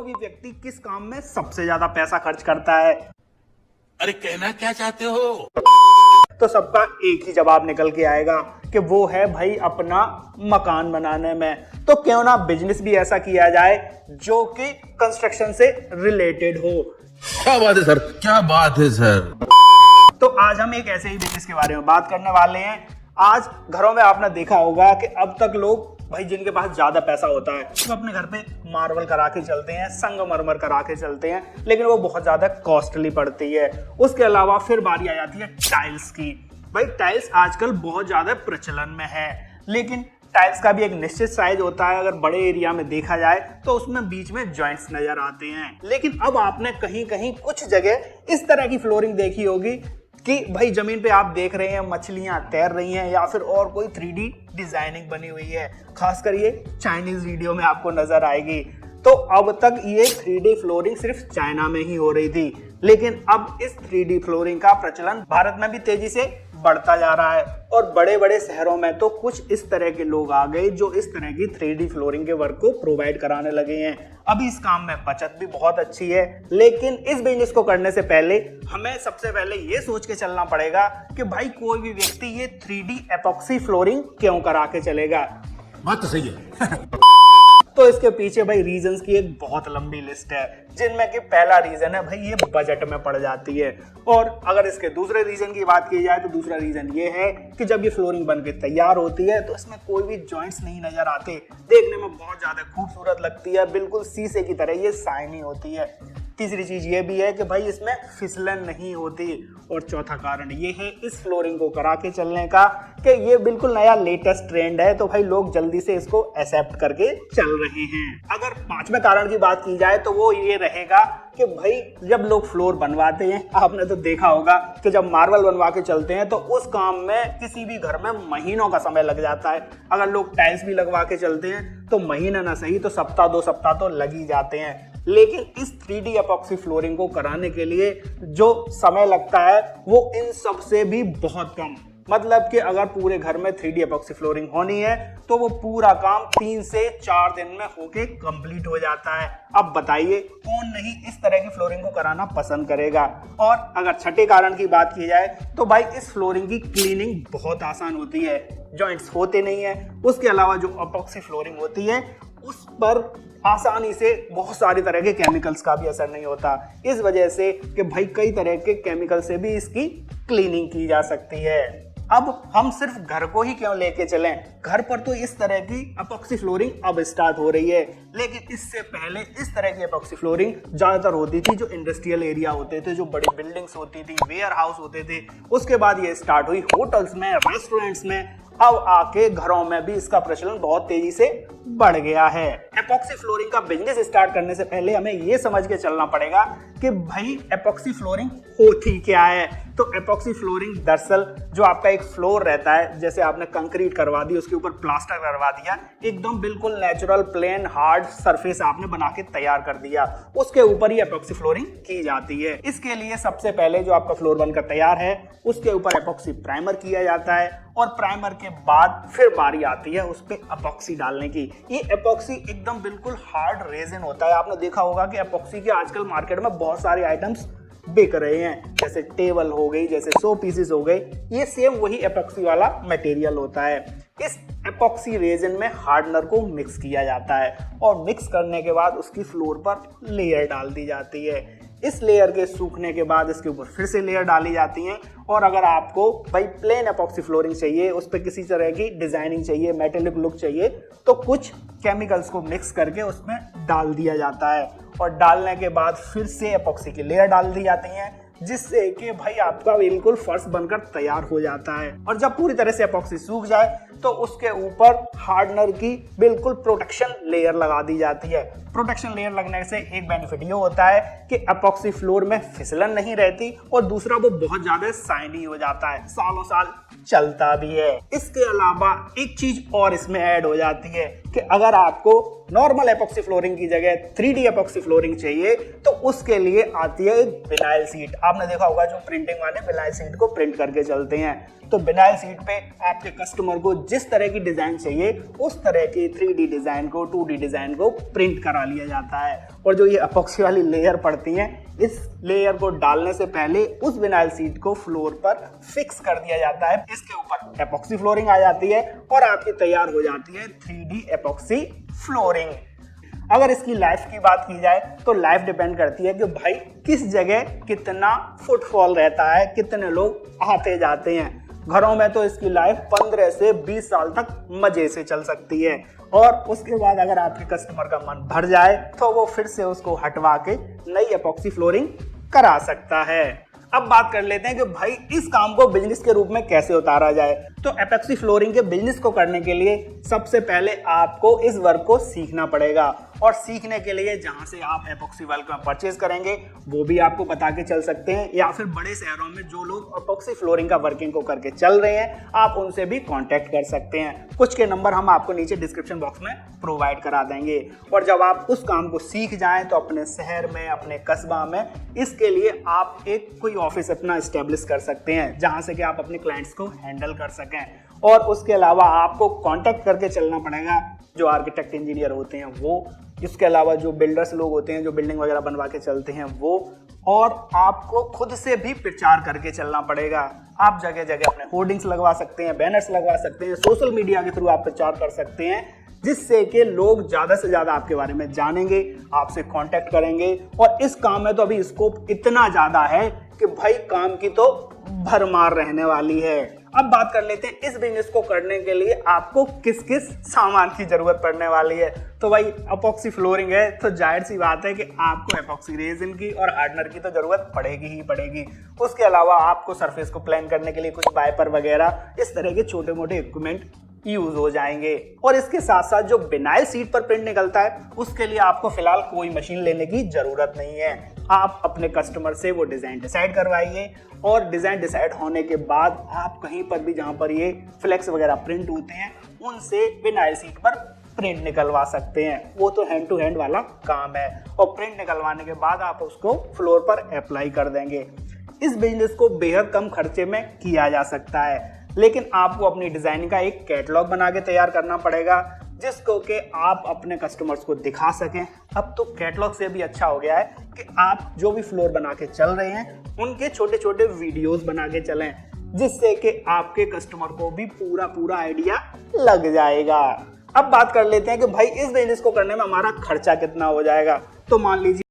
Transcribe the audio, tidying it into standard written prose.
भी व्यक्ति किस काम में सबसे ज्यादा पैसा खर्च करता है? अरे कहना क्या चाहते हो? तो सबका एक ही जवाब निकल के आएगा कि वो है भाई अपना मकान बनाने में। तो क्यों ना बिजनेस भी ऐसा किया जाए जो कि कंस्ट्रक्शन से रिलेटेड हो। क्या बात है सर, क्या बात है सर। तो आज हम एक ऐसे ही बिजनेस के बारे में बात करने वाले हैं। आज घरों में आपने देखा होगा कि अब तक लोग भाई जिनके पास ज्यादा पैसा होता है वो अपने घर पे मार्बल करा के चलते हैं, संगमरमर करा के चलते हैं, लेकिन वो बहुत ज्यादा कॉस्टली पड़ती है। उसके अलावा फिर बारी आ जाती है टाइल्स की। भाई टाइल्स आजकल बहुत ज्यादा प्रचलन में है, लेकिन टाइल्स का भी एक निश्चित साइज होता है। अगर बड़े एरिया में देखा जाए तो उसमें बीच में जॉइंट्स नजर आते हैं। लेकिन अब आपने कहीं कहीं कुछ जगह इस तरह की फ्लोरिंग देखी होगी कि भाई जमीन पे आप देख रहे हैं मछलियां तैर रही हैं या फिर और कोई 3D डिजाइनिंग बनी हुई है। खासकर ये चाइनीज वीडियो में आपको नजर आएगी। तो अब तक ये 3D फ्लोरिंग सिर्फ चाइना में ही हो रही थी, लेकिन अब इस 3D फ्लोरिंग का प्रचलन भारत में भी तेजी से बढ़ता जा रहा है। और बड़े बड़े शहरों में तो कुछ इस तरह के लोग आ गए जो इस तरह की 3D फ्लोरिंग के वर्क को प्रोवाइड कराने लगे हैं। अभी इस काम में बचत भी बहुत अच्छी है, लेकिन इस बिजनेस को करने से पहले हमें सबसे पहले ये सोच के चलना पड़ेगा कि भाई कोई भी व्यक्ति ये 3D एपॉक्सी फ्लोरिंग क्यों करा के चलेगा। बात तो सही है। तो इसके पीछे भाई रीजंस की एक बहुत लंबी लिस्ट है, जिनमें कि पहला रीजन है भाई ये बजट में पड़ जाती है। और अगर इसके दूसरे रीजन की बात की जाए तो दूसरा रीजन ये है कि जब ये फ्लोरिंग बन के तैयार होती है तो इसमें कोई भी जॉइंट्स नहीं नजर आते, देखने में बहुत ज्यादा खूबसूरत लगती है, बिल्कुल शीशे की तरह ये शाइनी होती है। तीसरी चीज ये भी है कि भाई इसमें फिसलन नहीं होती। और चौथा कारण ये है इस फ्लोरिंग को करा के चलने का कि ये बिल्कुल नया लेटेस्ट ट्रेंड है, तो भाई लोग जल्दी से इसको एक्सेप्ट करके चल रहे हैं। अगर पांचवें कारण की बात की जाए तो वो ये रहेगा कि भाई जब लोग फ्लोर बनवाते हैं, आपने तो देखा होगा कि जब मार्बल बनवा के चलते हैं तो उस काम में किसी भी घर में महीनों का समय लग जाता है। अगर लोग टाइल्स भी लगवा के चलते हैं तो महीना ना सही तो सप्ताह 2 सप्ताह तो लग ही जाते हैं। लेकिन इस 3D एपॉक्सी फ्लोरिंग को कराने के लिए जो समय लगता है वो इन सब से भी बहुत कम। मतलब कि अगर पूरे घर में 3D एपॉक्सी फ्लोरिंग होनी है तो वो पूरा काम 3 से 4 दिन में होके कंप्लीट हो जाता है। अब बताइए कौन नहीं इस तरह की फ्लोरिंग को कराना पसंद करेगा। और अगर छठे कारण की बात की जाए तो भाई इस फ्लोरिंग की क्लीनिंग बहुत आसान होती है, जॉइंट्स होते नहीं है। उसके अलावा जो एपॉक्सी फ्लोरिंग होती है उस पर आसानी से बहुत सारी तरह के केमिकल्स का भी असर नहीं होता, इस वजह से कि भाई कई तरह के केमिकल से भी इसकी क्लीनिंग की जा सकती है। अब हम सिर्फ घर को ही क्यों लेके चलें, घर पर तो इस तरह की एपॉक्सी फ्लोरिंग अब स्टार्ट हो रही है, लेकिन इससे पहले इस तरह की एपॉक्सी फ्लोरिंग ज्यादातर होती थी जो इंडस्ट्रियल एरिया होते थे, जो बड़ी बिल्डिंग्स होती थी, वेयर हाउस होते थे। उसके बाद ये स्टार्ट हुई होटल्स में, रेस्टोरेंट्स में, अब आके घरों में भी इसका प्रचलन बहुत तेजी से बढ़ गया है। एपॉक्सी फ्लोरिंग का बिजनेस स्टार्ट करने से पहले हमें यह समझ के चलना पड़ेगा कि भाई एपॉक्सी फ्लोरिंग होती क्या है। तो एपॉक्सी फ्लोरिंग दरअसल जो आपका एक फ्लोर रहता है, जैसे आपने कंक्रीट करवा दी, उसके ऊपर प्लास्टर करवा दिया, एकदम बिल्कुल नेचुरल प्लेन हार्ड सरफेस आपने बना के तैयार कर दिया, उसके ऊपर ही एपॉक्सी फ्लोरिंग की जाती है। इसके लिए सबसे पहले जो आपका फ्लोर बनकर तैयार है उसके ऊपर एपॉक्सी प्राइमर किया जाता है, और प्राइमर के बाद फिर बारी आती है उस पे एपॉक्सी डालने की। ये एपॉक्सी एकदम बिल्कुल हार्ड रेजिन होता है। आपने देखा होगा कि एपॉक्सी के आजकल मार्केट में बहुत सारे आइटम्स बिक रहे हैं, जैसे टेबल हो गई, जैसे शो पीसेस हो गए, ये सेम वही एपॉक्सी वाला मटेरियल होता है। इस एपॉक्सी रेजिन में हार्डनर को मिक्स किया जाता है और मिक्स करने के बाद उसकी फ्लोर पर लेयर डाल दी जाती है। इस लेयर के सूखने के बाद इसके ऊपर फिर से लेयर डाली जाती हैं। और अगर आपको भाई प्लेन एपॉक्सी फ्लोरिंग चाहिए, उस पर किसी तरह की डिजाइनिंग चाहिए, मेटेलिक लुक चाहिए, तो कुछ केमिकल्स को मिक्स करके उसमें डाल दिया जाता है। और डालने के बाद फिर से एपॉक्सी की लेयर डाल दी जाती हैं, जिससे कि भाई आपका बिल्कुल फर्श बनकर तैयार हो जाता है। और जब पूरी तरह से एपॉक्सी सूख जाए तो उसके ऊपर हार्डनर की बिल्कुल प्रोटेक्शन लेयर लगा दी जाती है। प्रोटेक्शन लेयर लगने से एक बेनिफिट ये होता है कि एपॉक्सी फ्लोर में फिसलन नहीं रहती, और दूसरा वो बहुत ज्यादा शाइनी हो जाता है, सालों साल चलता भी है। इसके अलावा एक चीज और इसमें ऐड हो जाती है कि अगर आपको नॉर्मल एपॉक्सी फ्लोरिंग की जगह 3D एपॉक्सी फ्लोरिंग चाहिए तो उसके लिए आती है एक विनाइल सीट। आपने देखा होगा जो प्रिंटिंग वाले विनाइल सीट को प्रिंट करके चलते हैं, तो विनाइल सीट पे आपके कस्टमर को जिस तरह की डिजाइन चाहिए उस तरह की 3D डिजाइन को 2D डिजाइन को प्रिंट करा लिया जाता है। और जो ये एपॉक्सी वाली लेयर पड़ती है, इस लेयर को डालने से पहले उस विनाइल सीट को फ्लोर पर फिक्स कर दिया जाता है। इसके ऊपर एपॉक्सी फ्लोरिंग आ जाती है और आपकी तैयार हो जाती है 3D एपॉक्सी फ्लोरिंग। अगर इसकी लाइफ की बात की जाए तो लाइफ डिपेंड करती है कि भाई किस जगह कितना फुटफॉल रहता है, कितने लोग आते जाते हैं। घरों में तो इसकी लाइफ 15 से 20 साल तक मजे से चल सकती है और उसके बाद अगर आपके कस्टमर का मन भर जाए तो वो फिर से उसको हटवा के नई एपॉक्सी फ्लोरिंग करा सकता है। अब बात कर लेते हैं कि भाई इस काम को बिजनेस के रूप में कैसे उतारा जाए। तो एपॉक्सी फ्लोरिंग के बिजनेस को करने के लिए सबसे पहले आपको इस वर्क को सीखना पड़ेगा और सीखने के लिए जहां से आप एपॉक्सी वर्क में परचेज करेंगे वो भी आपको बता के चल सकते हैं, या फिर बड़े शहरों में जो लोग एपॉक्सी फ्लोरिंग का वर्किंग को करके चल रहे हैं आप उनसे भी कांटेक्ट कर सकते हैं। कुछ के नंबर हम आपको नीचे डिस्क्रिप्शन बॉक्स में प्रोवाइड करा देंगे। और जब आप उस काम को सीख जाएं तो अपने शहर में, अपने कस्बा में इसके लिए आप एक कोई ऑफिस अपना एस्टेब्लिश कर सकते हैं जहां से कि आप अपने क्लाइंट्स को हैंडल कर सकें। और उसके अलावा आपको कांटेक्ट करके चलना पड़ेगा जो आर्किटेक्ट इंजीनियर होते हैं वो, इसके अलावा जो बिल्डर्स लोग होते हैं जो बिल्डिंग वगैरह बनवा के चलते हैं वो, और आपको खुद से भी प्रचार करके चलना पड़ेगा। आप जगह जगह अपने होर्डिंग्स लगवा सकते हैं, बैनर्स लगवा सकते हैं, सोशल मीडिया के थ्रू आप प्रचार कर सकते हैं जिससे कि लोग ज़्यादा से ज़्यादा आपके बारे में जानेंगे, आपसे कांटेक्ट करेंगे। और इस काम में तो अभी स्कोप इतना ज़्यादा है कि भाई काम की तो भरमार रहने वाली है। अब बात कर लेते हैं इस बिजनेस को करने के लिए आपको किस किस सामान की जरूरत पड़ने वाली है। तो भाई एपॉक्सी फ्लोरिंग है तो जाहिर सी बात है कि आपको एपॉक्सी रेजिन की और हार्डनर की तो जरूरत पड़ेगी ही पड़ेगी। उसके अलावा आपको सरफेस को प्लान करने के लिए कुछ वाइपर वगैरह इस तरह के छोटे मोटे इक्विपमेंट यूज हो जाएंगे। और इसके साथ साथ जो विनाइल सीट पर प्रिंट निकलता है उसके लिए आपको फिलहाल कोई मशीन लेने की जरूरत नहीं है। आप अपने कस्टमर से वो डिजाइन डिसाइड करवाइए और डिजाइन डिसाइड होने के बाद आप कहीं पर भी जहां पर ये फ्लेक्स वगैरह प्रिंट होते हैं उनसे विनाइल सीट पर प्रिंट निकलवा सकते हैं। वो तो हैंड टू हैंड वाला काम है और प्रिंट निकलवाने के बाद आप उसको फ्लोर पर अप्लाई कर देंगे। इस बिजनेस को बेहद कम खर्चे में किया जा सकता है, लेकिन आपको अपनी डिजाइनिंग का एक कैटलॉग बना के तैयार करना पड़ेगा जिसको कि आप अपने कस्टमर्स को दिखा सकें। अब तो कैटलॉग से भी अच्छा हो गया है कि आप जो भी फ्लोर बना के चल रहे हैं उनके छोटे छोटे वीडियोस बना के चलें जिससे कि आपके कस्टमर को भी पूरा आइडिया लग जाएगा। अब बात कर लेते हैं कि भाई इस बिजनेस को करने में हमारा खर्चा कितना हो जाएगा। तो मान लीजिए